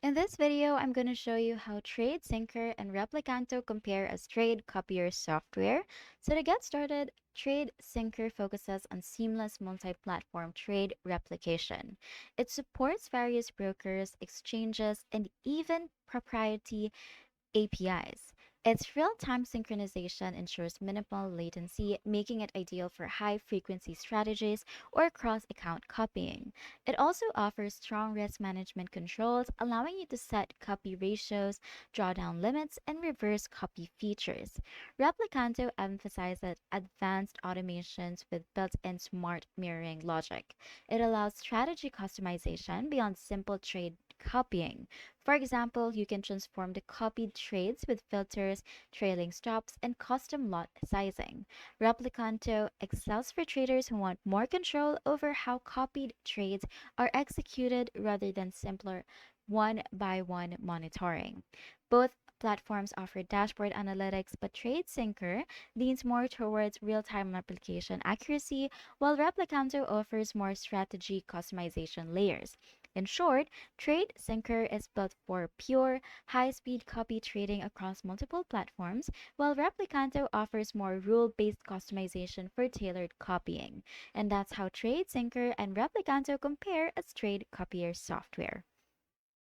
In this video, I'm going to show you how Tradesyncer and Replikanto compare as trade copier software. So to get started, Tradesyncer focuses on seamless multi-platform trade replication. It supports various brokers, exchanges, and even proprietary APIs. Its real-time synchronization ensures minimal latency, making it ideal for high-frequency strategies or cross-account copying. It also offers strong risk management controls, allowing you to set copy ratios, drawdown limits, and reverse copy features. Replicanto emphasizes advanced automations with built-in smart mirroring logic. It allows strategy customization beyond simple trade copying. For example, you can transform the copied trades with filters, trailing stops, and custom lot sizing. Replicanto excels for traders who want more control over how copied trades are executed rather than simpler one by one monitoring. Both platforms offer dashboard analytics, but TradeSyncer leans more towards real time application accuracy, while Replicanto offers more strategy customization layers. In short, TradeSyncer is built for pure, high speed copy trading across multiple platforms, while Replicanto offers more rule based customization for tailored copying. And that's how TradeSyncer and Replicanto compare as trade copier software.